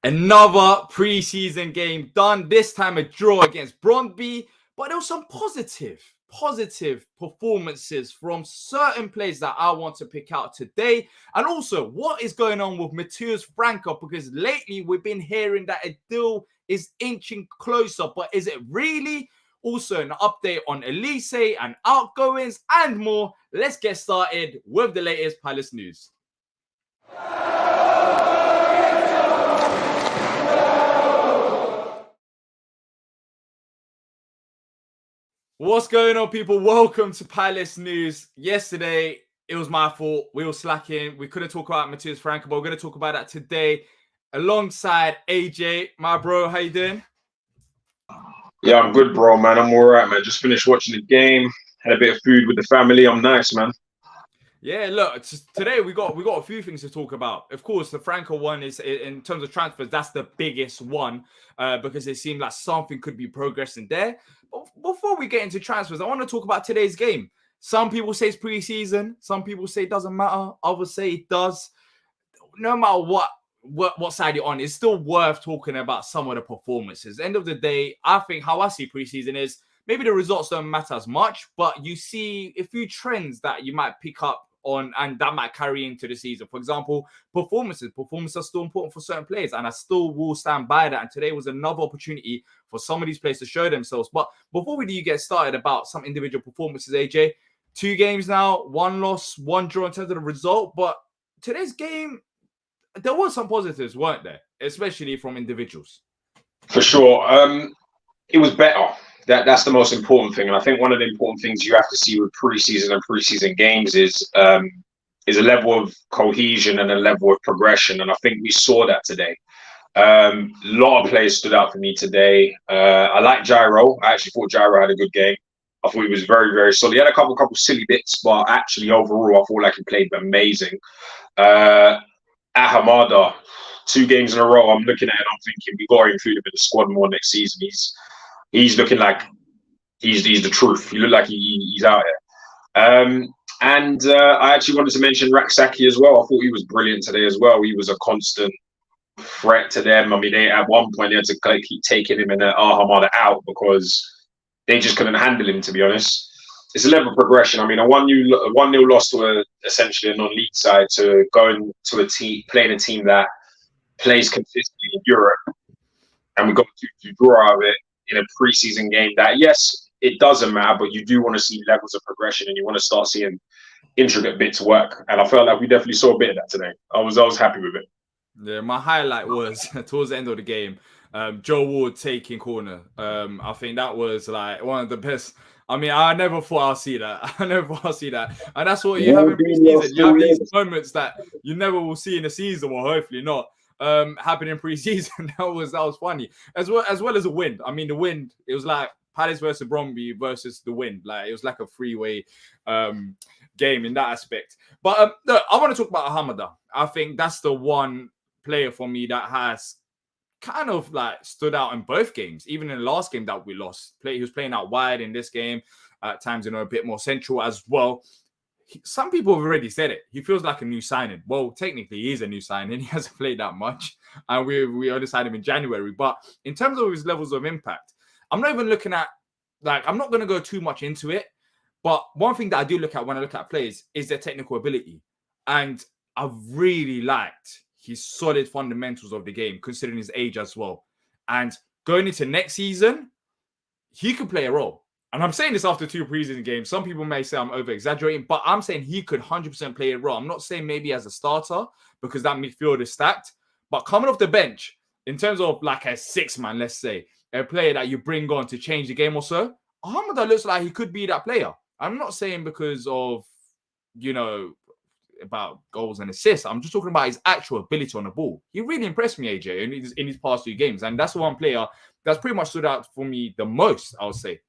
Another pre-season game done. This time a draw against Brondby, but there was some positive performances from certain players that I want to pick out today. And also, what is going on with Matheus Franca? Because lately we've been hearing that a deal is inching closer, but is it really? Also, an update on Elise and outgoings and more. Let's get started with the latest Palace news. What's going on, people? Welcome to Palace News. Yesterday, it was my fault. We were slacking. We couldn't talk about Matheus Franca, but we're going to talk about that today alongside AJ. My bro, how you doing? Yeah, I'm good, bro, man. I'm all right, man. Just finished watching the game. Had a bit of food with the family. I'm nice, man. Yeah, look, today we got a few things to talk about. Of course, the Franca one is, in terms of transfers, that's the biggest one because it seemed like something could be progressing there. But before we get into transfers, I want to talk about today's game. Some people say it's pre-season. Some people say it doesn't matter. Others say it does. No matter what side you're on, it's still worth talking about some of the performances. At the end of the day, I think how I see pre-season is maybe the results don't matter as much, but you see a few trends that you might pick up on and that might carry into the season. For example, performances. Performances are still important for certain players, and I still will stand by that. And today was another opportunity for some of these players to show themselves. But before we do get started about some individual performances, AJ, 2 games now, 1 loss, 1 draw in terms of the result. But today's game, there were some positives, weren't there? Especially from individuals. For sure. It was better. That's the most important thing. And I think one of the important things you have to see with preseason and preseason games is a level of cohesion and a level of progression. And I think we saw that today. A lot of players stood out for me today. I like Gyro. I actually thought Gyro had a good game. I thought he was very, very solid. He had a couple silly bits, but actually overall, I feel like he played amazing. Ahamada, 2 games in a row, I'm looking at it and I'm thinking we got to include him in the squad more next season. He's looking like he's the truth. He looked like he's out here. I actually wanted to mention Raksaki as well. I thought he was brilliant today as well. He was a constant threat to them. I mean, at one point they had to keep taking him and Ahamada out because they just couldn't handle him, to be honest. It's a level of progression. I mean, a 1-0 loss to essentially a non-league side to going to a team, playing a team that plays consistently in Europe, and we got to draw out of it in a preseason game that, yes, it doesn't matter, but you do want to see levels of progression and you want to start seeing intricate bits work. And I felt like we definitely saw a bit of that today. I was happy with it. Yeah, my highlight was towards the end of the game, Joe Ward taking corner. I think that was like one of the best. I mean, I never thought I'll see that. And that's what you have in pre-season. You have these moments that you never will see in a season, or hopefully not. Happening in pre-season. that was funny. As well as the wind. I mean, the wind, it was like Palace versus Bromby versus the wind. Like, it was like a freeway game in that aspect. But look, I want to talk about Ahamada. I think that's the one player for me that has kind of like stood out in both games. Even in the last game that we lost, he was playing out wide in this game. At times, a bit more central as well. Some people have already said it. He feels like a new signing. Well, technically, he is a new signing. He hasn't played that much. And we only signed him in January. But in terms of his levels of impact, I'm not even looking at, I'm not going to go too much into it. But one thing that I do look at when I look at players is their technical ability. And I've really liked his solid fundamentals of the game, considering his age as well. And going into next season, he could play a role. And I'm saying this after 2 preseason games. Some people may say I'm over-exaggerating, but I'm saying he could 100% play a role. I'm not saying maybe as a starter because that midfield is stacked. But coming off the bench, in terms of like a 6-man, let's say, a player that you bring on to change the game or so, Ahamada looks like he could be that player. I'm not saying because of, about goals and assists. I'm just talking about his actual ability on the ball. He really impressed me, AJ, in his past 2 games. And that's the one player that's pretty much stood out for me the most, I would say.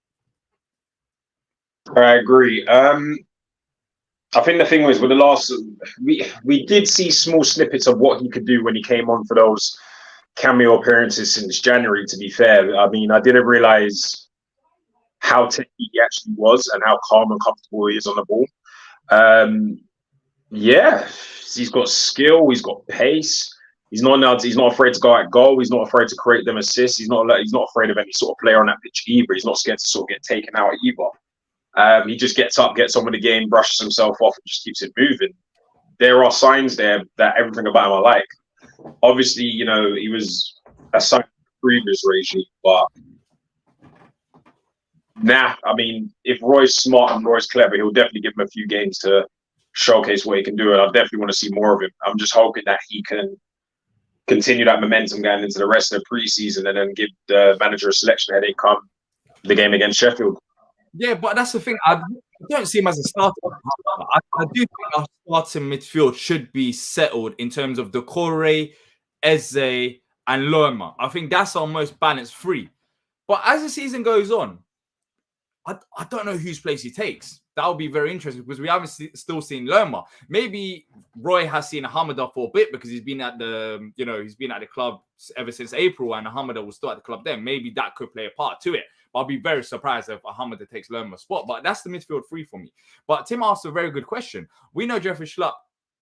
I agree. I think the thing was with the last, we did see small snippets of what he could do when he came on for those cameo appearances since January, to be fair. I mean, I didn't realize how technical he actually was and how calm and comfortable he is on the ball. Yeah, he's got skill, he's got pace. He's not afraid to go at goal. He's not afraid to create them assists. He's not afraid of any sort of player on that pitch either. He's not scared to sort of get taken out either. He just gets up, gets on with the game, brushes himself off, and just keeps it moving. There are signs there that everything about him I like. Obviously, he was a sign of the previous regime, but I mean, if Roy's smart and Roy's clever, he'll definitely give him a few games to showcase what he can do, and I definitely want to see more of him. I'm just hoping that he can continue that momentum going into the rest of the preseason and then give the manager a selection headache come the game against Sheffield. Yeah, but that's the thing. I don't see him as a starter. I do think our starting midfield should be settled in terms of Decore, Eze, and Lerma. I think that's our most balanced three. But as the season goes on, I don't know whose place he takes. That would be very interesting because we haven't still seen Lerma. Maybe Roy has seen Hamada for a bit because he's been at the club ever since April, and Hamada will still at the club then. Maybe that could play a part to it. But I'll be very surprised if Hamada takes Lerma's spot. But that's the midfield three for me. But Tim asked a very good question. We know Jeffrey Schlupp.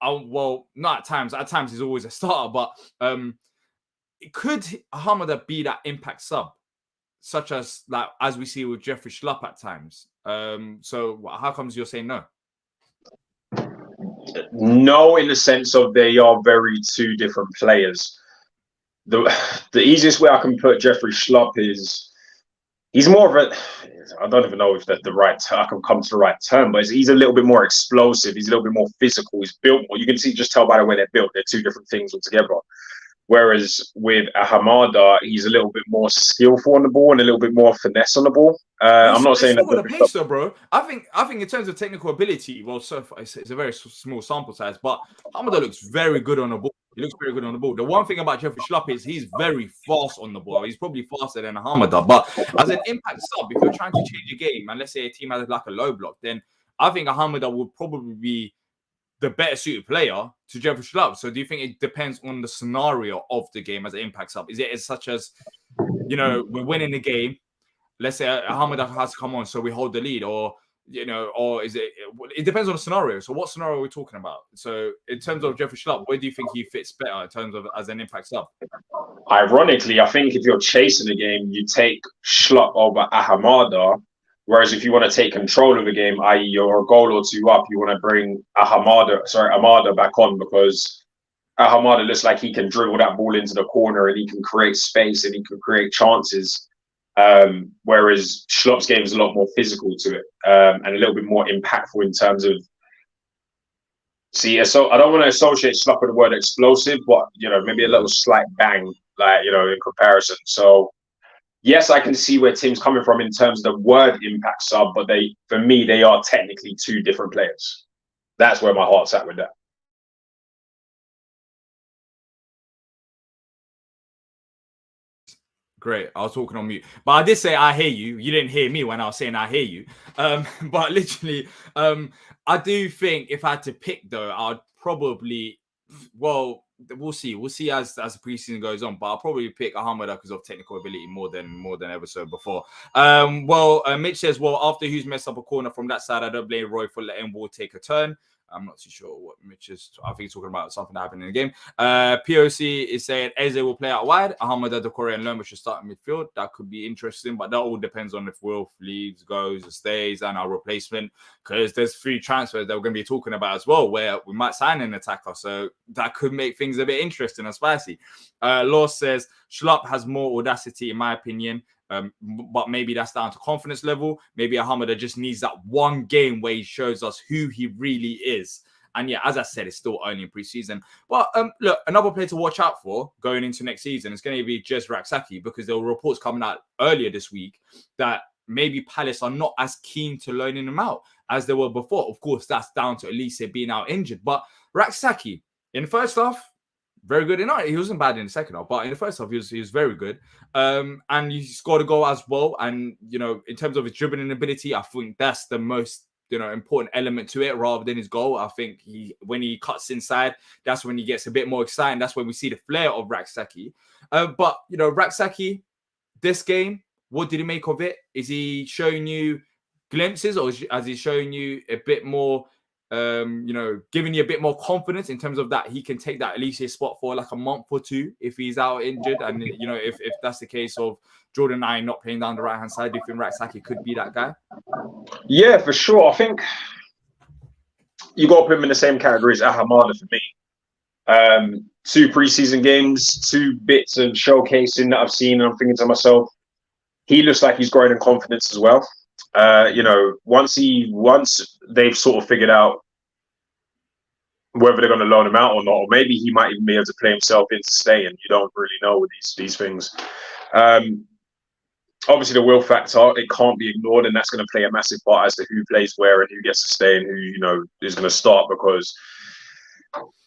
Well, not at times. At times he's always a starter. But could Hamada be that impact sub? Such as we see with Jeffrey Schlupp at times. So how comes you're saying no? No, in the sense of they are very two different players. The easiest way I can put Jeffrey Schlupp is he's more of I don't even know if that's the right term. I can come to the right term, but he's a little bit more explosive. He's a little bit more physical. He's built more. You can just tell by the way they're built. They're two different things altogether. Whereas with Hamada, he's a little bit more skillful on the ball and a little bit more finesse on the ball. I'm not saying that. The pace, though, bro. I think in terms of technical ability, well, so far, it's a very small sample size, but Hamada looks very good on the ball. He looks very good on the ball. The one thing about Jeffrey Schlupp is he's very fast on the ball. He's probably faster than Hamada. But as an impact sub, if you're trying to change a game, and let's say a team has like a low block, then I think Hamada would probably be the better suited player to Jeffrey Schlupp. So do you think it depends on the scenario of the game as it impacts up? Is it as such as, we're winning the game, let's say Hamada has to come on, so we hold the lead, or is it depends on the scenario. So what scenario are we talking about? So in terms of Jeffrey Schlupp, where do you think he fits better in terms of as an impact sub? Ironically, I think if you're chasing the game, you take Schlupp over Hamada. Whereas if you want to take control of the game, i.e. you're a goal or two up, you want to bring Amada back on, because Hamada looks like he can dribble that ball into the corner and he can create space and he can create chances. Whereas Schlupp's game is a lot more physical to it and a little bit more impactful in terms of. So I don't want to associate Schlupp with the word explosive, but maybe a little slight bang, in comparison. So. Yes, I can see where Tim's coming from in terms of the word impact sub, but for me, they are technically two different players. That's where my heart's at with that. Great. I was talking on mute. But I did say I hear you. You didn't hear me when I was saying I hear you. But literally, I do think if I had to pick, though, I'd probably, we'll see. We'll see as the preseason goes on. But I'll probably pick Hamada because of technical ability more than ever so before. Mitch says, after Hughes messed up a corner from that side, I don't blame Roy for letting ball take a turn. I'm not too sure what Mitch is. I think he's talking about something that happened in the game. POC is saying Eze will play out wide. Hamada, Decore, and Lerma should start in midfield. That could be interesting, but that all depends on if Wilf leaves, goes, or stays, and our replacement. Because there's 3 transfers that we're going to be talking about as well, where we might sign an attacker. So that could make things a bit interesting and spicy. Law says Schlupp has more audacity, in my opinion. But maybe that's down to confidence level. Maybe Hamada just needs that one game where he shows us who he really is. And yeah, as I said, it's still only in preseason. But look, another player to watch out for going into next season is going to be Jez Raksaki, because there were reports coming out earlier this week that maybe Palace are not as keen to loaning him out as they were before. Of course, that's down to Elise being out injured. But Raksaki, in the first half, very good. He wasn't bad in the second half, but in the first half, he was very good. And he scored a goal as well. And, in terms of his dribbling ability, I think that's the most, important element to it rather than his goal. I think when he cuts inside, that's when he gets a bit more exciting. That's when we see the flair of Raksaki. But, Raksaki, this game, what did he make of it? Is he showing you glimpses, or has he showing you a bit more giving you a bit more confidence in terms of that he can take that Elise spot for like a month or two if he's out injured? And, if that's the case of Jordan I not playing down the right-hand side, do you think Raksaki could be that guy? Yeah, for sure. I think you got to put him in the same category as Ahamada for me. 2 preseason games, 2 bits of showcasing that I've seen, and I'm thinking to myself, he looks like he's growing in confidence as well. Once they've sort of figured out whether they're going to loan him out or not, or maybe he might even be able to play himself into staying. You don't really know with these things. Obviously, the will factor, it can't be ignored, and that's going to play a massive part as to who plays where and who gets to stay and who is going to start. Because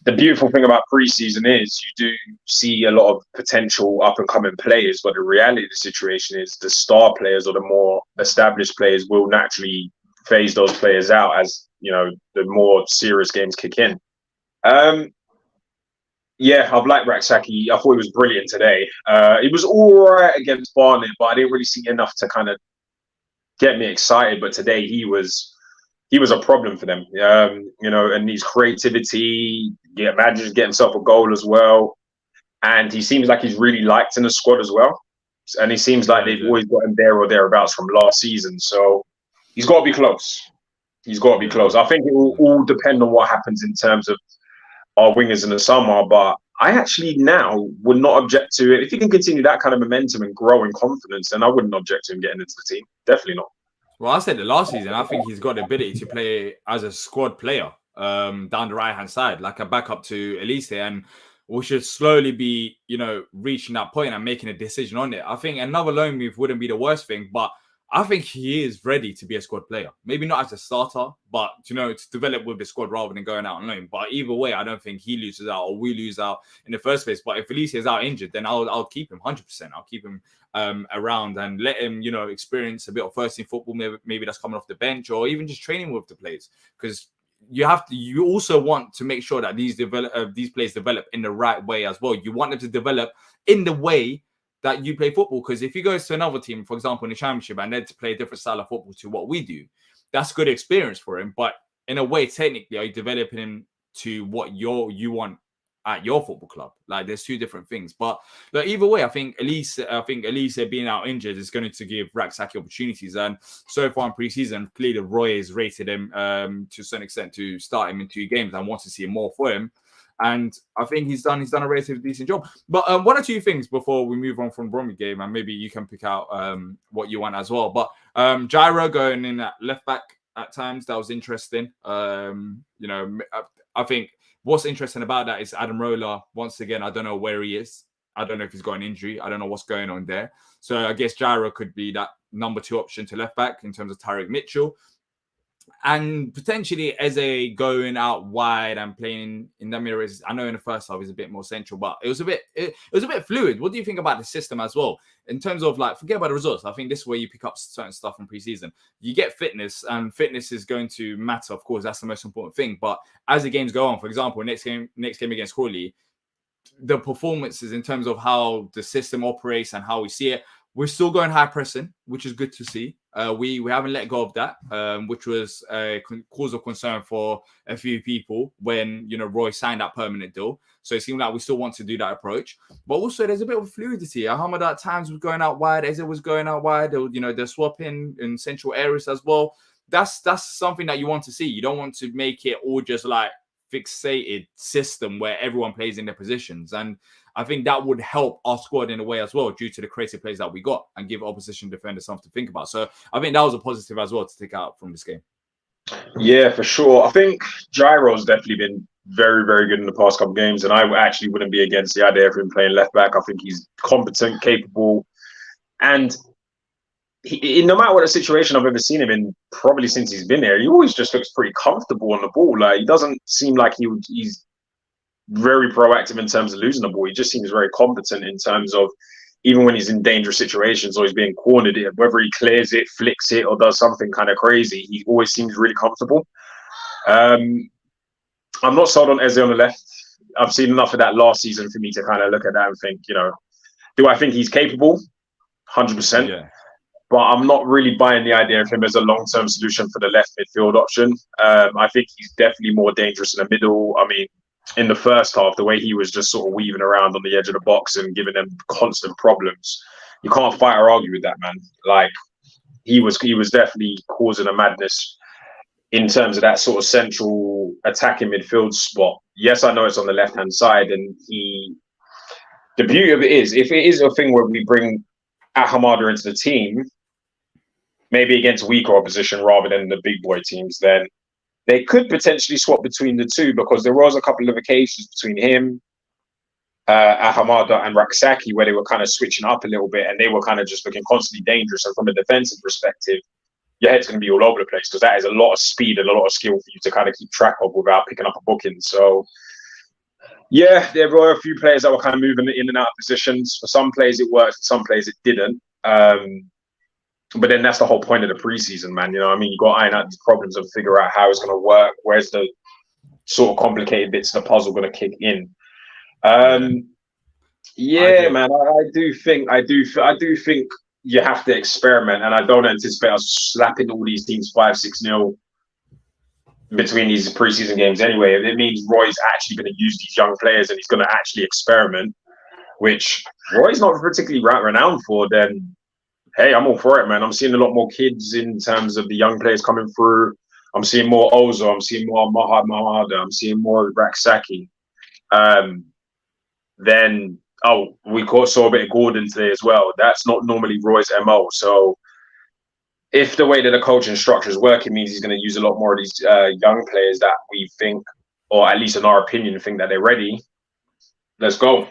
the beautiful thing about preseason is you do see a lot of potential up-and-coming players, but the reality of the situation is the star players or the more established players will naturally phase those players out as the more serious games kick in. Yeah, I've liked Raksaki. I thought he was brilliant today. He was all right against Barnet, but I didn't really see enough to kind of get me excited. But today he was a problem for them. And his creativity, manages to get himself a goal as well. And he seems like he's really liked in the squad as well. And he seems like they've always got him there or thereabouts from last season. So he's got to be close. He's got to be close. I think it will all depend on what happens in terms of our wingers in the summer. But I actually now would not object to it. If he can continue that kind of momentum and grow in confidence, then I wouldn't object to him getting into the team. Definitely not. Well, I said it last season. I think he's got the ability to play as a squad player down the right-hand side, like a backup to Elise. And we should slowly be, reaching that point and making a decision on it. I think another loan move wouldn't be the worst thing, but I think he is ready to be a squad player. Maybe not as a starter, but, to develop with the squad rather than going out on loan. But either way, I don't think he loses out or we lose out in the first place. But if Elise is out injured, then I'll keep him 100%. I'll keep him around and let him, experience a bit of first team football. Maybe that's coming off the bench or even just training with the players. Because you also want to make sure that these players develop in the right way as well. You want them to develop in the way that you play football, because if he goes to another team, for example, in the championship, and then to play a different style of football to what we do, that's good experience for him. But in a way, technically, are you developing him to what you want at your football club? Like, there's 2 different things. But either way, I think Elise being out injured is going to give Raksaki opportunities. And so far in preseason, clearly Roy has rated him to a certain extent to start him in 2 games and wants to see more for him. And I think he's done a relatively decent job. But 1 or 2 things before we move on from Bromley game, and maybe you can pick out what you want as well. But Gyro going in at left back at times, that was interesting. I think what's interesting about that is Adam Roller, once again, I don't know where he is. I don't know if he's got an injury. I don't know what's going on there. So I guess Gyro could be that number 2 option to left back in terms of Tarek Mitchell. And potentially Eze going out wide and playing in the mirrors. I know in the first half is a bit more central, but it was a bit fluid. What do you think about the system as well? In terms of forget about the results. I think this is where you pick up certain stuff from preseason. You get fitness, and fitness is going to matter. Of course, that's the most important thing. But as the games go on, for example, next game against Crawley, the performances in terms of how the system operates and how we see it, we're still going high pressing, which is good to see. We haven't let go of that, which was a cause of concern for a few people when, Roy signed that permanent deal. So it seemed like we still want to do that approach. But also there's a bit of fluidity. Ahmad at times was going out wide. Eze was going out wide. They're swapping in central areas as well. That's something that you want to see. You don't want to make it all just like fixated system where everyone plays in their positions. And I think that would help our squad in a way as well, due to the creative plays that we got, and give opposition defenders something to think about. So I think that was a positive as well to take out from this game. Yeah, for sure. I think Gyro's definitely been very, very good in the past couple of games, and I actually wouldn't be against the idea of him playing left back. I think he's competent, capable, and no matter what the situation I've ever seen him in, probably since he's been there, he always just looks pretty comfortable on the ball. Like, he doesn't seem like he's very proactive in terms of losing the ball. He just seems very competent in terms of, even when he's in dangerous situations or he's being cornered, whether he clears it, flicks it, or does something kind of crazy, he always seems really comfortable. I'm not sold on Eze on the left. I've seen enough of that last season for me to kind of look at that and think, do I think he's capable? 100%. Yeah. but I'm not really buying the idea of him as a long-term solution for the left midfield option. I think he's definitely more dangerous in the middle. I mean, in the first half, the way he was just sort of weaving around on the edge of the box and giving them constant problems, you can't fight or argue with that, man. Like, he was definitely causing a madness in terms of that sort of central attacking midfield spot. Yes, I know it's on the left-hand side, and the beauty of it is, if it is a thing where we bring Ahamada into the team, maybe against weaker opposition rather than the big boy teams, then they could potentially swap between the two, because there was a couple of occasions between him, Ahamada and Raksaki, where they were kind of switching up a little bit and they were kind of just looking constantly dangerous. And from a defensive perspective, your head's going to be all over the place, because that is a lot of speed and a lot of skill for you to kind of keep track of without picking up a booking. So, yeah, there were a few players that were kind of moving in and out of positions. For some players it worked, for some players it didn't. But then that's the whole point of the preseason, man. You know what I mean? You got to iron out these problems and figure out how it's going to work. Where's the sort of complicated bits of the puzzle going to kick in? Yeah, man. I do think you have to experiment, and I don't anticipate us slapping all these teams 5-6-0 between these preseason games anyway. If it means Roy's actually going to use these young players and he's going to actually experiment, which Roy's not particularly renowned for, then hey, I'm all for it, man. I'm seeing a lot more kids in terms of the young players coming through. I'm seeing more Ozo. I'm seeing more Mahada. I'm seeing more Raksaki. Then, we saw a bit of Gordon today as well. That's not normally Roy's MO. So if the way that the coaching structure is working means he's going to use a lot more of these young players that we think, or at least in our opinion, think that they're ready, let's go.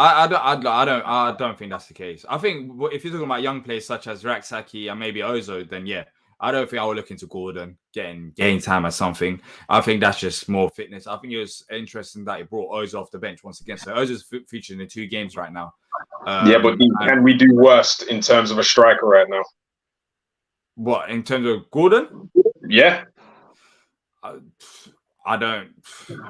I don't think that's the case. I think if you're talking about young players such as Raksaki and maybe Ozo, then yeah, I don't think I would look into Gordon getting game time or something. I think that's just more fitness. I think it was interesting that he brought Ozo off the bench once again. So Ozo's featured in 2 games right now. Yeah, but can we do worse in terms of a striker right now? What, in terms of Gordon? Yeah. I don't.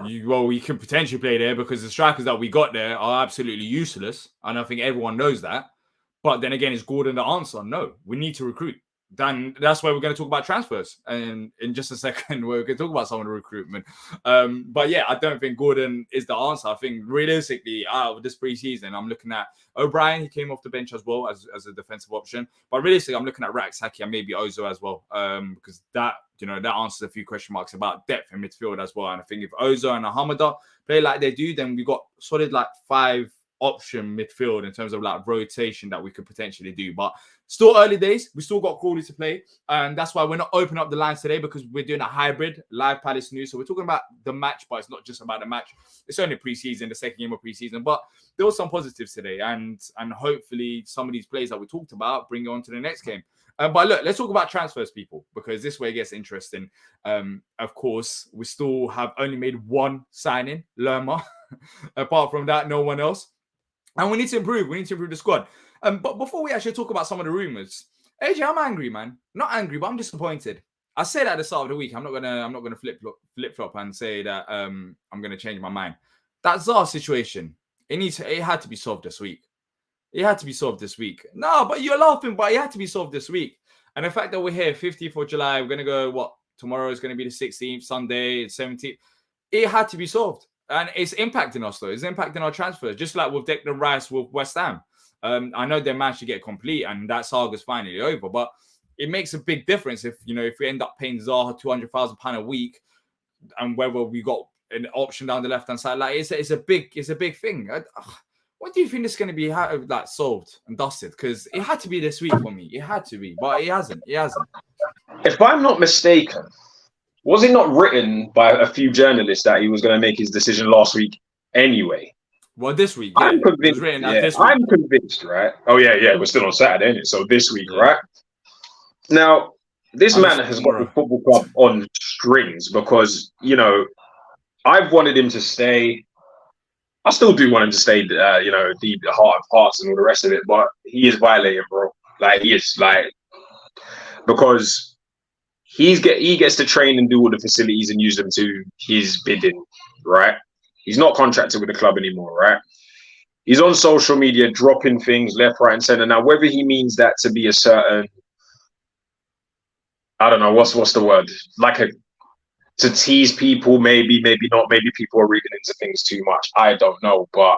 We can potentially play there because the strikers that we got there are absolutely useless. And I think everyone knows that. But then again, is Gordon the answer? No. We need to recruit. Then that's why we're going to talk about transfers. And in just a second, we're going to talk about some of the recruitment. But yeah, I don't think Gordon is the answer. I think realistically, out of this preseason, I'm looking at O'Brien. He came off the bench as well as a defensive option. But realistically, I'm looking at Raksaki and maybe Ozo as well. Because that answers a few question marks about depth in midfield as well. And I think if Ozo and Ahamada play like they do, then we got solid 5 option midfield in terms of rotation that we could potentially do. But still early days. We still got Crawley to play. And that's why we're not opening up the lines today, because we're doing a hybrid live Palace news. So we're talking about the match, but it's not just about the match. It's only preseason, the second game of preseason. But there was some positives today. And hopefully some of these players that we talked about bring it on to the next game. But look, let's talk about transfers, people, because this way it gets interesting. Of course, we still have only made 1 signing, Lerma. Apart from that, no one else. And we need to improve. We need to improve the squad. But before we actually talk about some of the rumours, AJ, I'm angry, man. Not angry, but I'm disappointed. I said at the start of the week, I'm not gonna flip flop and say that I'm gonna change my mind. That Zaha situation, it had to be solved this week. It had to be solved this week. No, but you're laughing, but it had to be solved this week. And the fact that we're here, 15th of July, we're gonna go tomorrow is gonna be the 16th, Sunday, 17th. It had to be solved. And it's impacting us, though. It's impacting our transfers, just like with Declan Rice with West Ham. I know they managed to get complete, and that saga's finally over. But it makes a big difference if we end up paying Zaha £200,000 a week, and whether we got an option down the left-hand side. It's a big thing. What do you think is going to be solved and dusted? Because it had to be this week for me. It had to be, but it hasn't. It hasn't. If I'm not mistaken, was it not written by a few journalists that he was going to make his decision last week anyway? Well, this week, yeah. I'm convinced. I'm convinced, right? Oh, yeah. We're still on Saturday, isn't it? So this week, right? Now, this man has got the football club on strings because, I've wanted him to stay. I still do want him to stay, the heart of hearts and all the rest of it, but he is violating, bro. He is, because he gets to train and do all the facilities and use them to his bidding, right? He's not contracted with the club anymore, right? he's on social media dropping things left, right, and center. Now, whether he means that to be a certain, I don't know, what's the word? Like to tease people, maybe not. Maybe people are reading into things too much. I don't know, but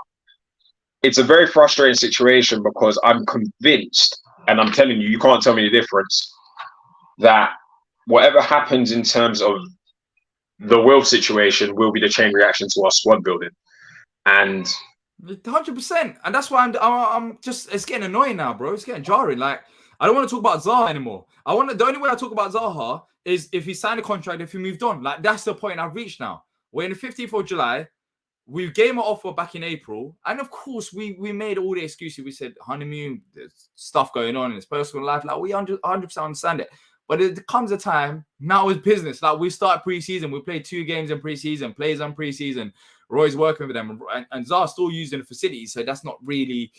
it's a very frustrating situation because I'm convinced, and I'm telling you, you can't tell me the difference, that whatever happens in terms of the Wilf situation will be the chain reaction to our squad building. And 100%. And that's why I'm just, it's getting annoying now, bro. It's getting jarring. Like, I don't want to talk about Zaha anymore. The only way I talk about Zaha is if he signed a contract, if he moved on. Like, that's the point I've reached now. We're in the 15th of July. We gave him an offer back in April. And of course, we made all the excuses. We said, honeymoon, there's stuff going on in his personal life. Like, we 100% understand it. But it comes a time, now it's business. Like, we start pre-season. We play 2 games in pre-season, plays on pre-season. Roy's working with them. And Zaha's still using the facilities. So that's not really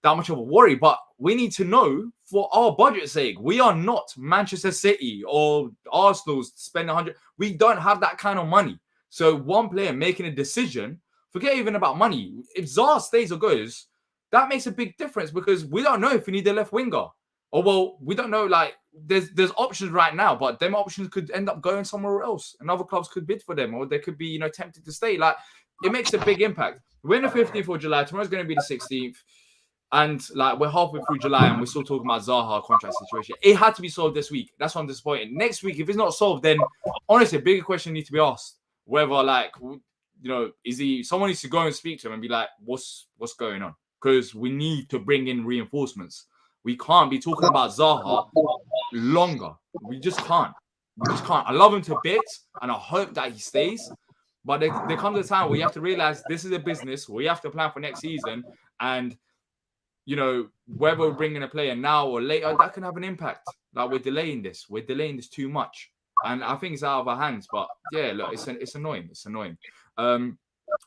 that much of a worry. But we need to know, for our budget's sake, we are not Manchester City or Arsenal spending 100. We don't have that kind of money. So one player making a decision, forget even about money. If Zaha stays or goes, that makes a big difference because we don't know if we need a left winger. Or, well, we don't know, like, there's options right now, but them options could end up going somewhere else. And other clubs could bid for them, or they could be, tempted to stay. Like, it makes a big impact. We're in the 15th of July. Tomorrow's going to be the 16th. And, like, we're halfway through July, and we're still talking about Zaha contract situation. It had to be solved this week. That's why I'm disappointed. Next week, if it's not solved, then, honestly, a bigger question needs to be asked. Whether, like, someone needs to go and speak to him and be like, what's going on? Because we need to bring in reinforcements. We can't be talking about Zaha longer. We just can't. I love him to bits, and I hope that he stays. But there comes a time where you have to realize this is a business. We have to plan for next season. And, whether we're bringing a player now or later, that can have an impact. Like, we're delaying this. We're delaying this too much. And I think it's out of our hands. But, yeah, look, it's annoying. It's annoying. And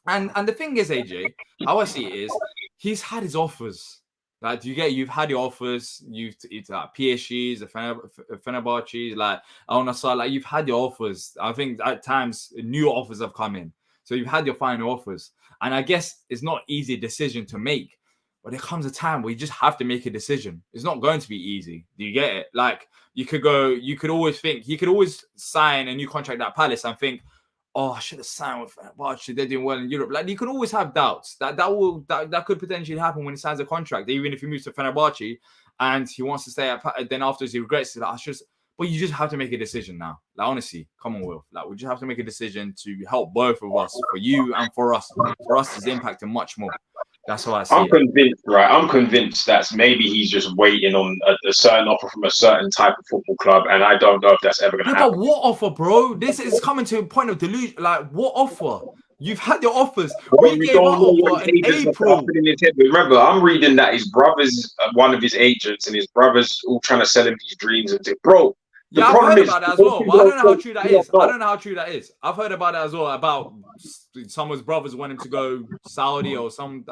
the thing is, AJ, how I see it is, he's had his offers. Like, you've had your offers, it's like PSGs, Fenerbahce's, like Al Nassr, like you've had your offers. I think at times new offers have come in. So you've had your final offers. And I guess it's not an easy decision to make, but there comes a time where you just have to make a decision. It's not going to be easy. Do you get it? Like, you could always sign a new contract at Palace and think, oh, I should have signed with Fenerbahce. They're doing well in Europe. Like, you can always have doubts. That could potentially happen when he signs a contract. Even if he moves to Fenerbahce and he wants to stay at, then afterwards he regrets it. But you just have to make a decision now. Like, honestly, come on, Will. Like, we just have to make a decision to help both of us, for you and for us. For us, it's impacting much more. That's how I see it. Convinced, right? I'm convinced that maybe he's just waiting on a certain offer from a certain type of football club, and I don't know if that's ever going to happen. But what offer, bro? This is coming to a point of delusion. Like, what offer? You've had your offers. We gave our offer in April. Remember, I'm reading that his brother's one of his agents, and his brother's all trying to sell him these dreams. And bro, yeah, I've heard about that as well. But I don't know how true that is. I don't know how true that is. I've heard about that as well. About someone's brothers wanting to go Saudi or some.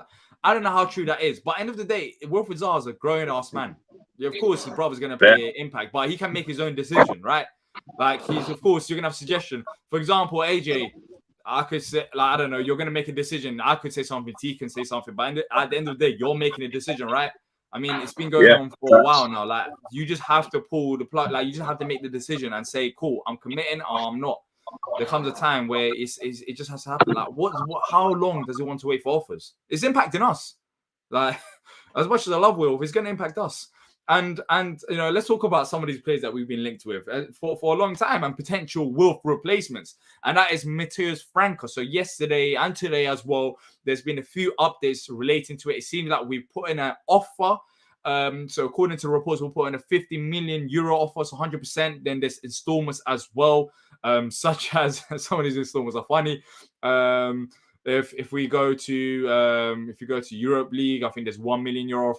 I don't know how true that is. But at the end of the day, Wilfried Zaha is a grown ass man. Yeah, of course, his brother's going to play impact, but he can make his own decision, right? Like, of course, you're going to have suggestion. For example, AJ, I could say, like, I don't know, you're going to make a decision. I could say something, T can say something, but at the end of the day, you're making a decision, right? I mean, it's been going on for a while now. Like, you just have to pull the plug. Like, you just have to make the decision and say, cool, I'm committing or I'm not. There comes a time where it just has to happen. Like, how long does he want to wait for offers? It's impacting us. Like, as much as I love Will, it's going to impact us. And let's talk about some of these players that we've been linked with for a long time and potential Wilf replacements. And that is Matheus Franca. So yesterday and today as well, there's been a few updates relating to it. It seems like we've put in an offer. So according to reports, we'll put in a 50 million euro offer, so 100%. Then there's installments as well, such as some of these installments are funny. If we go to Europe League, I think there's 1 million euro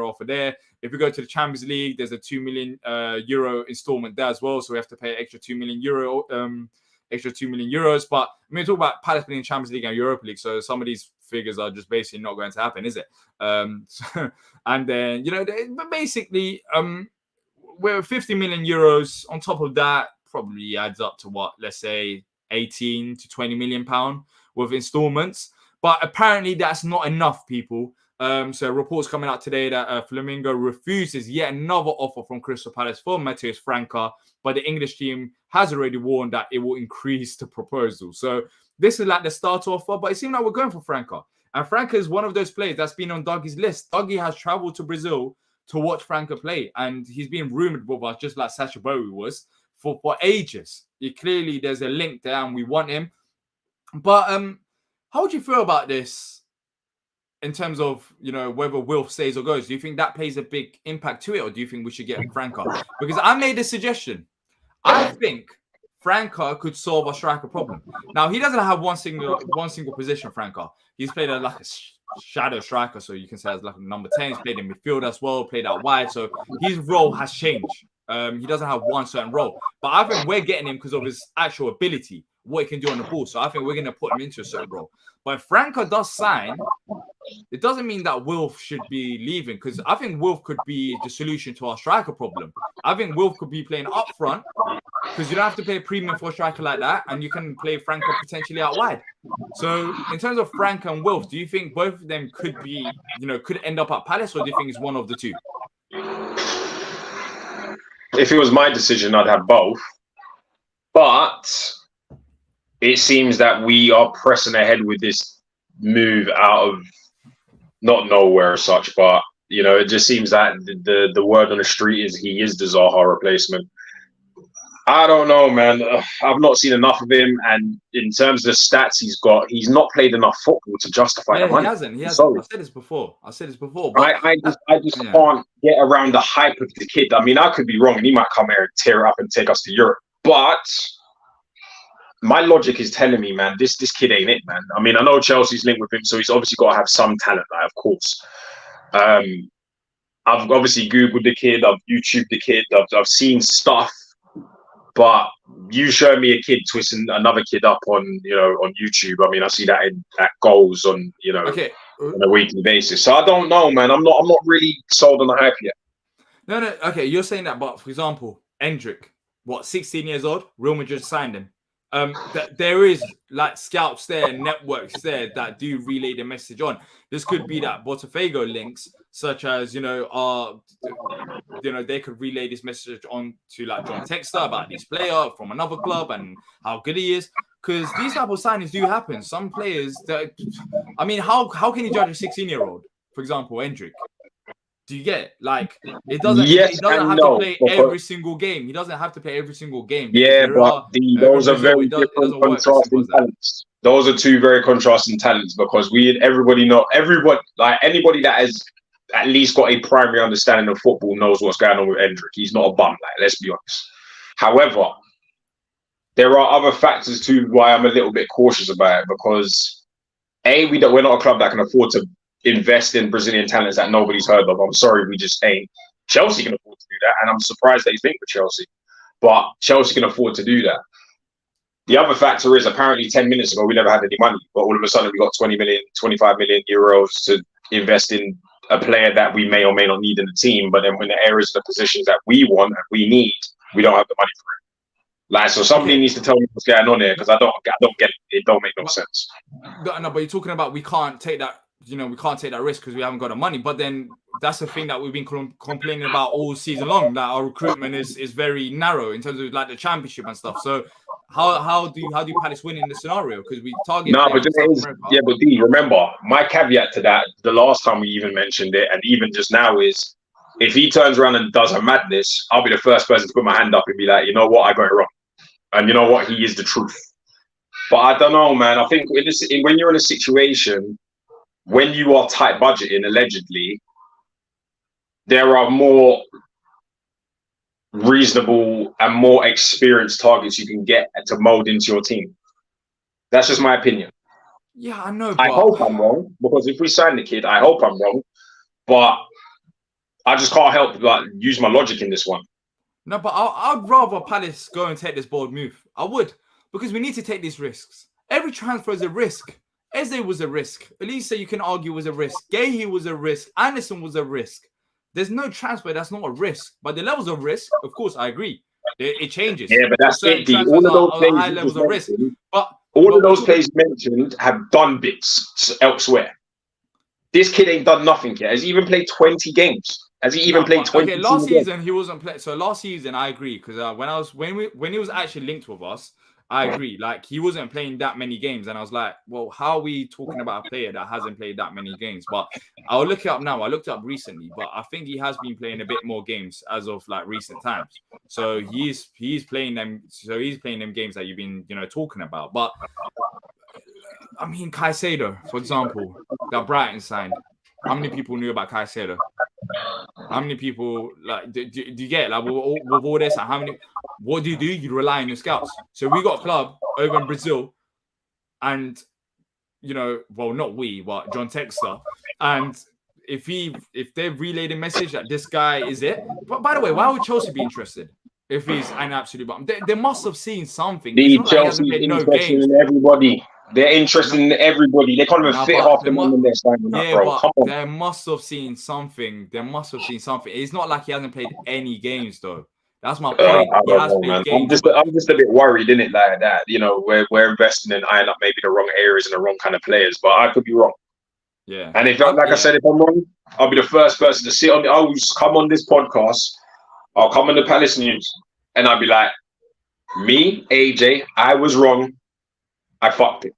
offer there. If we go to the Champions League, there's a 2 million euro installment there as well. So we have to pay extra 2 million euro, extra 2 million euros. But I mean, talk about Palace being in Champions League and Europa League. So some of these figures are just basically not going to happen, is it? And then, but basically, we're 50 million euros. On top of that, probably adds up to what, let's say 18 to 20 million pound with installments. But apparently that's not enough, people. So reports coming out today that Flamingo refuses yet another offer from Crystal Palace for Matheus Franca, but the English team has already warned that it will increase the proposal. So this is like the start offer, but it seems like we're going for Franca. And Franca is one of those players that's been on Dougie's list. Dougie has traveled to Brazil to watch Franca play, and he's been rumored with us, just like Sacha Bowie was, for ages. Clearly, there's a link there, and we want him. But how would you feel about this in terms of, whether Wilf stays or goes? Do you think that plays a big impact to it, or do you think we should get Franca? Because I made a suggestion. I think Franca could solve a striker problem. Now, he doesn't have one single position, Franca. He's played like a shadow striker, so you can say as like a number 10. He's played in midfield as well, played out wide, so his role has changed. He doesn't have one certain role. But I think we're getting him because of his actual ability, what he can do on the ball. So I think we're going to put him into a certain role. But if Franca does sign, it doesn't mean that Wilf should be leaving, because I think Wilf could be the solution to our striker problem. I think Wilf could be playing up front, because you don't have to pay a premium for a striker like that, and you can play Franca potentially out wide. So in terms of Franca and Wilf, do you think both of them could be, could end up at Palace, or do you think it's one of the two? If it was my decision, I'd have both. But it seems that we are pressing ahead with this move out of not nowhere as such, but it just seems that the word on the street is he is the Zaha replacement. I don't know, man. I've not seen enough of him, and in terms of the stats he's not played enough football to justify the money. He hasn't. I said this before. But I just can't get around the hype of the kid. I mean, I could be wrong, and he might come here and tear up and take us to Europe. But my logic is telling me, man, this kid ain't it, man. I mean, I know Chelsea's linked with him, so he's obviously got to have some talent, like, of course. I've obviously Googled the kid, I've YouTubed the kid, I've seen stuff. But you show me a kid twisting another kid up on YouTube. I mean, I see that at goals on on a weekly basis. So I don't know, man. I'm not really sold on the hype yet. No. Okay, you're saying that, but for example, Endrick, 16 years old, Real Madrid signed him. There is like scouts there, networks there that do relay the message on. This could be that Botafogo links, such as they could relay this message on to like John Textor about this player from another club and how good he is. Because these type of signings do happen. Some players how can you judge a 16-year-old, for example, Endrick? Do you get it? Like, it doesn't. Yes, he doesn't have to play every single game. He doesn't have to play every single game. Yeah, but those are very different contrasting talents. Those are two very contrasting talents, because anybody that has at least got a primary understanding of football knows what's going on with Endrick. He's not a bum, let's be honest. However, there are other factors too why I'm a little bit cautious about it, because we're not a club that can afford to invest in Brazilian talents that nobody's heard of. I'm sorry, we just ain't. Chelsea can afford to do that, and I'm surprised they think with Chelsea. But Chelsea can afford to do that. The other factor is, apparently 10 minutes ago we never had any money, but all of a sudden we got 20 million, 25 million euros to invest in a player that we may or may not need in the team. But then when the areas of the positions that we want and we need, we don't have the money for it. So somebody needs to tell me what's going on here, because I don't get it. It don't make no sense. No, but you're talking about we can't take that. We can't take that risk because we haven't got the money. But then that's the thing that we've been complaining about all season long, that our recruitment is very narrow in terms of like the championship and stuff. So how do Palace win in this scenario? Because we target. No, but but Dee, remember my caveat to that. The last time we even mentioned it, and even just now, is if he turns around and does a madness, I'll be the first person to put my hand up and be like, you know what, I got it wrong, and you know what, he is the truth. But I don't know, man. I think when you're in a situation, when you are tight budgeting, allegedly, there are more reasonable and more experienced targets you can get to mold into your team. That's just my opinion. Yeah, I know. I hope I'm wrong, because if we sign the kid, I hope I'm wrong. But I just can't help but use my logic in this one. No, but I'd rather Palace go and take this bold move. I would, because we need to take these risks. Every transfer is a risk. Eze was a risk. Elisa, you can argue, was a risk. Gahey was a risk. Anderson was a risk. There's no transfer that's not a risk. But the levels of risk, of course, I agree. It changes. Yeah, but that's it. All of those high levels of risk. But All of those players mentioned have done bits elsewhere. This kid ain't done nothing yet. Has he even played 20 games? Has he even played 20? Okay, last season he wasn't playing. So last season I agree because when he was actually linked with us, I agree. Like he wasn't playing that many games, and I was like, well, how are we talking about a player that hasn't played that many games? But I'll look it up now. I looked it up recently, but I think he has been playing a bit more games as of like recent times. So he's playing them. So he's playing them games that you've been talking about. But I mean, Caicedo, for example, that Brighton signed. How many people knew about Caicedo? How many people like do you get like with all this? Like, what do? You rely on your scouts. So we got a club over in Brazil, and well, not we, but John Texter. And if they've relayed a message that this guy is it. But by the way, why would Chelsea be interested if he's an absolute bum? They must have seen something. Chelsea like interested in everybody. They're interested in everybody. They can't even fit half the money in their signing. Yeah, bro. Come on. They must have seen something. It's not like he hasn't played any games, though. That's my point. He has played games. I'm just a bit worried, isn't it? Like that, we're investing in eyeing up maybe the wrong areas and the wrong kind of players, but I could be wrong. Yeah. And if, I said, if I'm wrong, I'll be the first person to sit on. I'll just come on this podcast. I'll come on the Palace News, and I'll be like, me, AJ, I was wrong. I fucked it.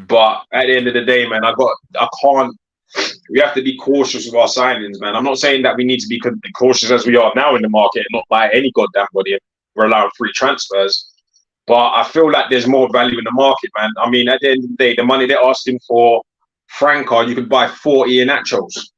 But at the end of the day, man, we have to be cautious with our signings, man. I'm not saying that we need to be cautious as we are now in the market and not buy any goddamn body and rely on free transfers. But I feel like there's more value in the market, man. I mean, at the end of the day, the money they're asking for Franca, you could buy 40 Iheanachos.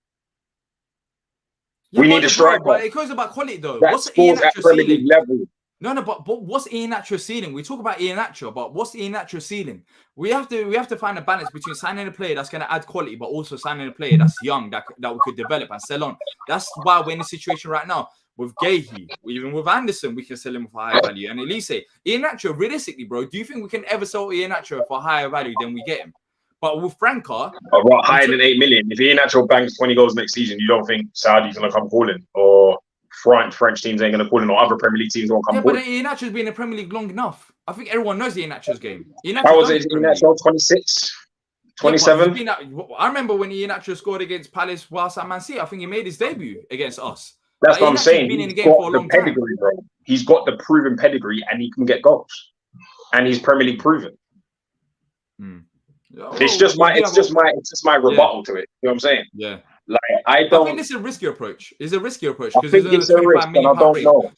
We need a striker. But it goes about quality, though. What's Iheanacho ceiling? Level. No, but what's Iheanacho's ceiling? We talk about Iheanacho, but what's Iheanacho's ceiling? We have to find a balance between signing a player that's going to add quality, but also signing a player that's young that we could develop and sell on. That's why we're in the situation right now with Gahey, even with Anderson. We can sell him for higher value. And Elise, Iheanacho, realistically, bro, do you think we can ever sell Iheanacho for higher value than we get him? But with Franca, higher than 8 million. If Iheanacho bangs 20 goals next season, you don't think Saudi's going to come calling, or French teams ain't going to call him, or other Premier League teams won't come calling? But Iheanacho's been in the Premier League long enough. I think everyone knows Iheanacho's game. How was it? Iheanacho 26, 27? Yeah, I remember when Iheanacho scored against Palace whilst at Man City. I think he made his debut against us. That's what I'm saying. Been in the game for a long pedigree, bro. He's got the proven pedigree, and he can get goals, and he's Premier League proven. It's just my rebuttal to it. You know what I'm saying? Yeah. Like I think this is a riskier approach. It's a riskier approach because it's a risk, and I don't know.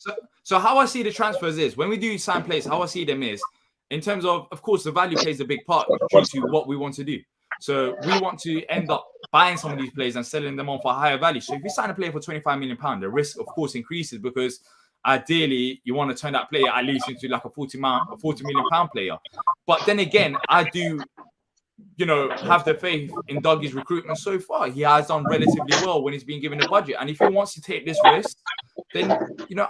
So how I see the transfers is when we do sign players, how I see them is in terms of course, the value plays a big part due to what we want to do. So we want to end up buying some of these players and selling them on for higher value. So if you sign a player for £25 million, the risk, of course, increases because ideally you want to turn that player at least into like a £40 million player. But then again, I do have the faith in Dougie's recruitment so far. He has done relatively well when he's been given a budget. And if he wants to take this risk, then,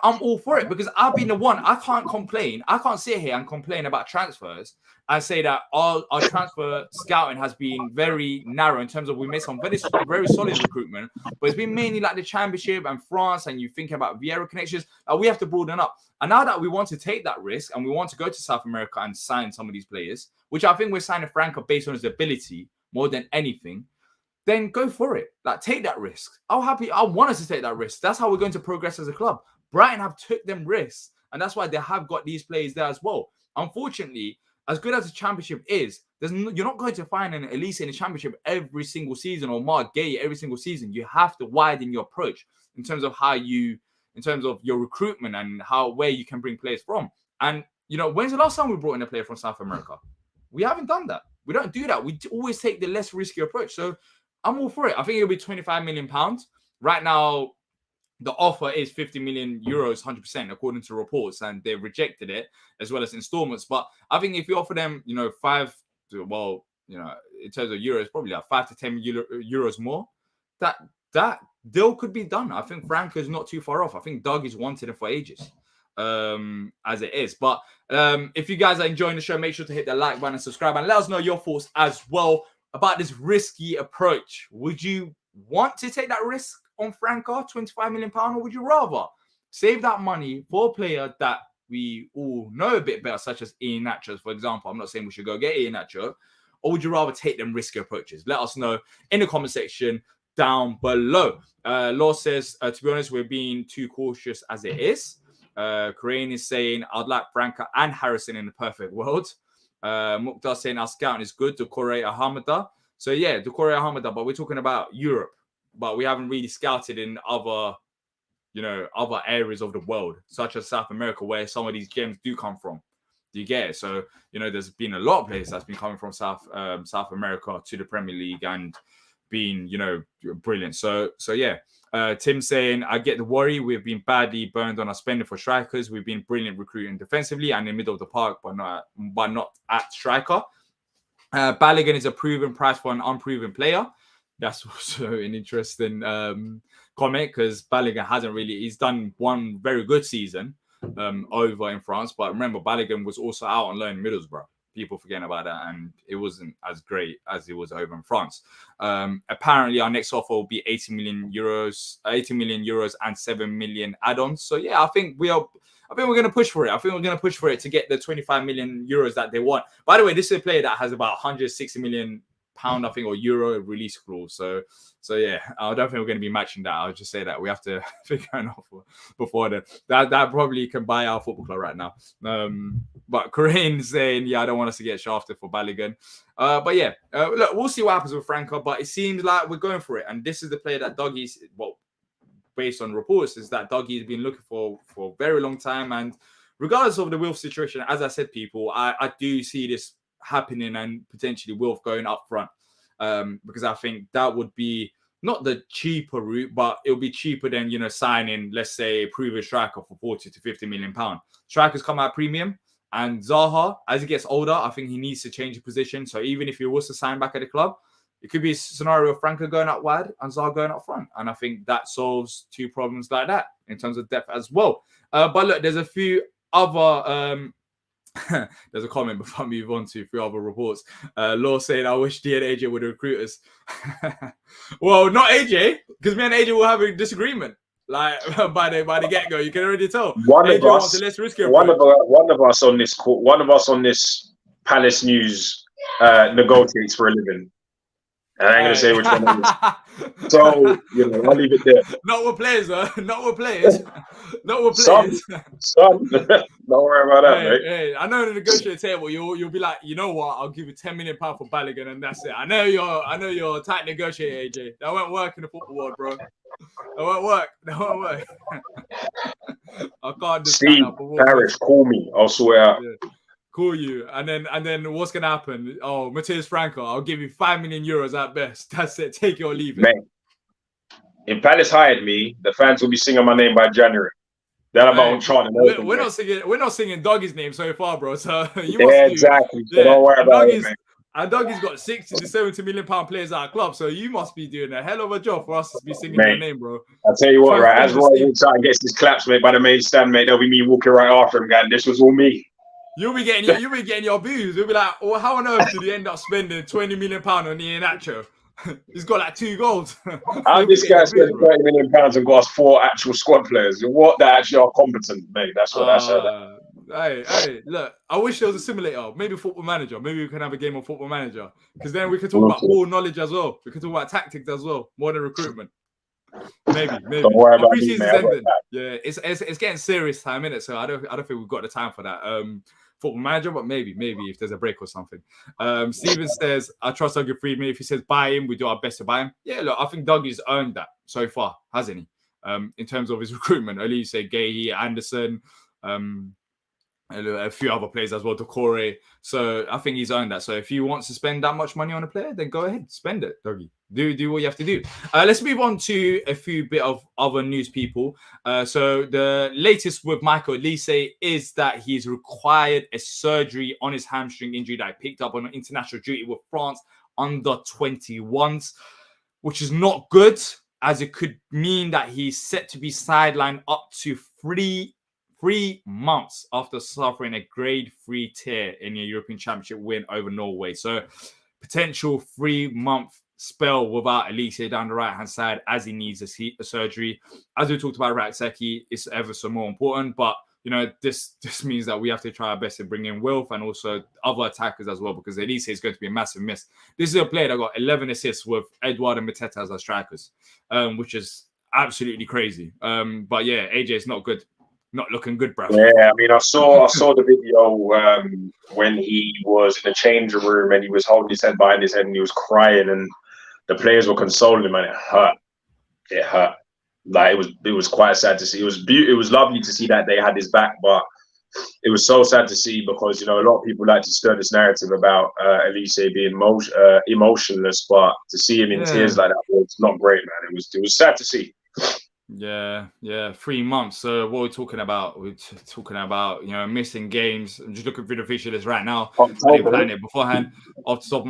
I'm all for it because I've been the one. I can't complain. I can't sit here and complain about transfers and say that our transfer scouting has been very narrow in terms of we made some very, very solid recruitment, but it's been mainly like the Championship and France, and you thinking about Vieira connections. We have to broaden up. And now that we want to take that risk and we want to go to South America and sign some of these players, which I think we're signing Franca based on his ability more than anything, then go for it. Like, take that risk. I want us to take that risk. That's how we're going to progress as a club. Brighton have took them risks, and that's why they have got these players there as well. Unfortunately, as good as the Championship is, you're not going to find an Elise in the Championship every single season or Mark Gay every single season. You have to widen your approach in terms of in terms of your recruitment and where you can bring players from. And, when's the last time we brought in a player from South America? We haven't done that. We don't do that. We always take the less risky approach. So I'm all for it. I think it'll be £25 million. Right now, the offer is 50 million euros, 100%, according to reports, and they've rejected it as well as installments. But I think if you offer them, in terms of euros, probably like 5 to 10 euros more, that deal could be done. I think Franca's not too far off. I think Doug is wanted it for ages, as it is. But if you guys are enjoying the show, make sure to hit the like button and subscribe, and let us know your thoughts as well about this risky approach. Would you want to take that risk on Franca, £25 million, or would you rather save that money for a player that we all know a bit better, such as Ian Nacho, for example? I'm not saying we should go get Ian Nacho, or would you rather take them risky approaches? Let us know in the comment section down below. Law says, to be honest, we're being too cautious as it is. Corinne is saying, I'd like Franca and Harrison in the perfect world. Mukhtar saying, our scouting is good. Doucouré Ahamada. So yeah, Doucouré Ahamada, but we're talking about Europe. But we haven't really scouted in other areas of the world, such as South America, where some of these gems do come from. Do you get it? So, there's been a lot of players that's been coming from South America to the Premier League and being, brilliant. So yeah. Tim saying, I get the worry. We've been badly burned on our spending for strikers. We've been brilliant recruiting defensively and in the middle of the park, but not at striker. Balogun is a proven price for an unproven player. That's also an interesting comment, because Balogun he's done one very good season over in France. But remember, Balogun was also out on loan in Middlesbrough. People forgetting about that, and it wasn't as great as it was over in France. Apparently, our next offer will be 80 million euros and 7 million add-ons. So yeah, I think we're going to push for it. I think we're going to push for it to get the 25 million euros that they want. By the way, this is a player that has about 160 million pound, I think, or euro release clause. So yeah, I don't think we're going to be matching that. I'll just say that we have to figure an offer before then. That probably can buy our football club right now. But Corinne's saying, yeah, I don't want us to get shafted for Balogun. But yeah, look, we'll see what happens with Franca. But it seems like we're going for it, and this is the player that Dougie's, based on reports, is that Dougie's been looking for a very long time. And regardless of the Wilf situation, as I said, people, I do see this happening and potentially Wilf going up front, because I think that would be not the cheaper route, but it'll be cheaper than signing, let's say, a proven striker for 40 to 50 million pound. Strikers come out premium, and Zaha, as he gets older, I think he needs to change the position. So even if he was to sign back at the club, it could be a scenario of Franca going out wide and Zaha going up front, and I think that solves two problems like that in terms of depth as well. But look, there's a few other there's a comment before I move on to a few other reports. Law saying, I wish Dee and AJ would recruit us. Well, not AJ, because me and AJ will have a disagreement. Like by the get-go, you can already tell. One AJ of us, wants a less risky one approach. of us on this Palace News negotiates for a living. And I ain't gonna say which one it is. So, I'll leave it there. Not with players, though. Not with players. Not with players. Some. Don't worry about that, mate. Hey, I know the negotiating table, you'll be like, you know what? I'll give you 10 million pounds for Balogun, and that's it. I know you're a tight negotiator, AJ. That won't work in the football world, bro. That won't work. I can't understand. Steve Parish, call me. I'll sort it out. Yeah. Call you, and then what's gonna happen? Oh, Matheus Franca, I'll give you 5 million euros at best. That's it. Take it or leave it. Man, if Palace hired me, the fans will be singing my name by January. Then I'm on chanting. We're not singing Dougie's name so far, bro. So exactly. So don't worry about it, man. And Dougie's got 60 to 70 million pound players at our club, so you must be doing a hell of a job for us to be singing your name, bro. I'll tell you what, right? As Roy walks out and gets his claps, mate, by the main stand, mate, there'll be me walking right after him, going, this was all me. You'll be getting your booze. You'll be like, well, how on earth did he end up spending 20 million pound on Ian Nacho? He's got like 2 goals. How this guy spent 30 million pounds and got us 4 actual squad players? What, that actually are competent, mate? That's what that's about. Hey, look, I wish there was a simulator, maybe Football Manager. Maybe we can have a game of Football Manager, because then we can talk about ball knowledge as well. We can talk about tactics as well, more than recruitment. Maybe. Don't worry about me, ending. Yeah, it's getting serious time, innit? So I don't think we've got the time for that. Football Manager, but maybe if there's a break or something. Steven says, I trust Dougie Friedman. If he says buy him, we do our best to buy him. Yeah, look, I think Dougie's earned that so far, hasn't he? In terms of his recruitment, at least say Gahey, Anderson, a few other players as well, Doucouré. So I think he's earned that. So if he wants to spend that much money on a player, then go ahead, spend it, Dougie. Do what you have to do. Let's move on to a few bit of other news, people. So the latest with Michael Elise is that he's required a surgery on his hamstring injury that he picked up on international duty with France under 21s, which is not good, as it could mean that he's set to be sidelined up to 3 months after suffering a grade 3 tear in a European Championship win over Norway. So potential 3-month spell without Elise down the right-hand side, as he needs a surgery. As we talked about, Rakseki is ever so more important, but this means that we have to try our best to bring in Wilf and also other attackers as well, because Elise is going to be a massive miss. This is a player that got 11 assists with Edouard and Mateta as our strikers, which is absolutely crazy. But yeah, AJ is not good. Not looking good, bro. Yeah, I mean, I saw the video when he was in the changing room and he was holding his head behind his head and he was crying, and the players were consoling him, and it hurt. It hurt. Like it was quite sad to see. It was lovely to see that they had his back, but it was so sad to see because a lot of people like to stir this narrative about Elise being emotionless, but to see him in tears like that was not great, man. It was sad to see. Yeah, 3 months. So what we're talking about? We're talking about missing games. I'm just looking through the fixture list right now. I didn't plan it beforehand. Off the top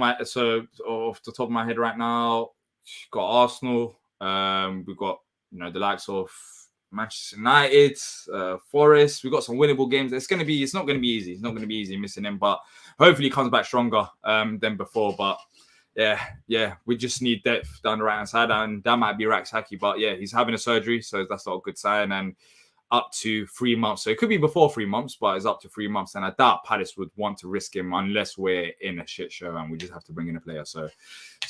of my head right now, we've got Arsenal. We've got the likes of Manchester United, Forest. We've got some winnable games. It's not going to be easy. It's not going to be easy missing him, but hopefully he comes back stronger than before. But yeah, we just need depth down the right hand side, and that might be Raksaki. But yeah, he's having a surgery, so that's not a good sign. And up to 3 months, so it could be before 3 months, but it's up to 3 months. And I doubt Palace would want to risk him unless we're in a shit show and we just have to bring in a player. So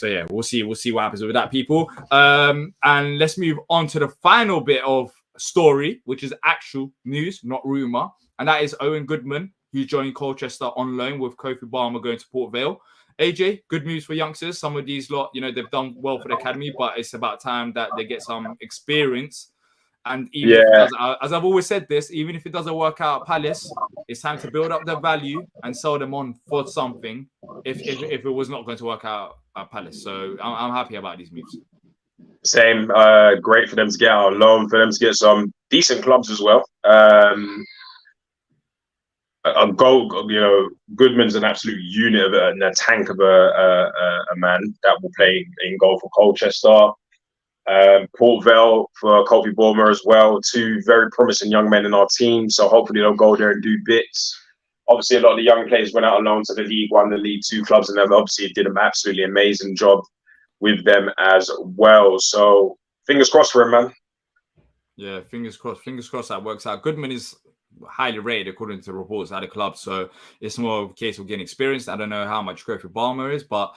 yeah, we'll see what happens with that, people. And let's move on to the final bit of story, which is actual news, not rumor, and that is Owen Goodman, who joined Colchester on loan with Kofi Balmer going to Port Vale. AJ, good news for youngsters. Some of these lot, they've done well for the academy, but it's about time that they get some experience. And even if as I've always said this, even if it doesn't work out at Palace, it's time to build up their value and sell them on for something if it was not going to work out at Palace. So I'm happy about these moves. Same. Great for them to get out on loan, for them to get some decent clubs as well. A goal, Goodman's an absolute unit and a tank of a man that will play in goal for Colchester. Port Vale for Kofi Balmer as well. Two very promising young men in our team, so hopefully they'll go there and do bits. Obviously, a lot of the young players went out on loan to the League One, the League Two clubs, and they've obviously did an absolutely amazing job with them as well. So fingers crossed for him, man. Yeah, fingers crossed. Fingers crossed that works out. Goodman is highly rated according to reports at the club, so it's more of a case of getting experience. I don't know how much Kofi Balmer is, but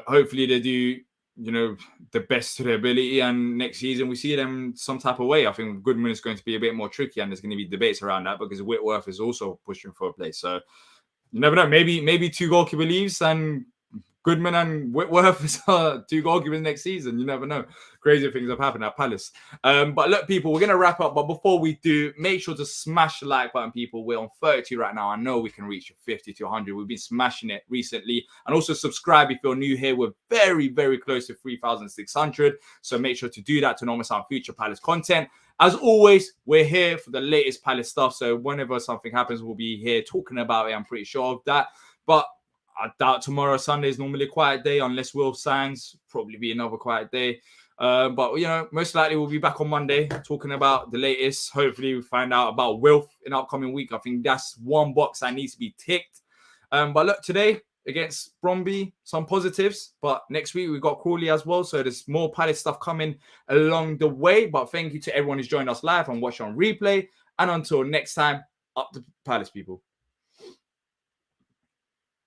hopefully they do the best to their ability, and next season we see them some type of way. I think Goodman is going to be a bit more tricky, and there's going to be debates around that because Whitworth is also pushing for a place. So you never know. Maybe two goalkeeper leaves and Goodman and Whitworth is 2 goalkeepers next season. You never know. Crazy things have happened at Palace. But look, people, we're going to wrap up. But before we do, make sure to smash the like button, people. We're on 32 right now. I know we can reach 50 to 100. We've been smashing it recently. And also subscribe if you're new here. We're very, very close to 3,600. So make sure to do that to not miss out future Palace content. As always, we're here for the latest Palace stuff. So whenever something happens, we'll be here talking about it. I'm pretty sure of that. But I doubt tomorrow, Sunday, is normally a quiet day unless Will signs. Probably be another quiet day. But, most likely we'll be back on Monday talking about the latest. Hopefully we find out about Wilf in the upcoming week. I think that's one box that needs to be ticked. But look, today against Brondby, some positives. But next week we've got Crawley as well. So there's more Palace stuff coming along the way. But thank you to everyone who's joined us live and watched on replay. And until next time, up the Palace, people.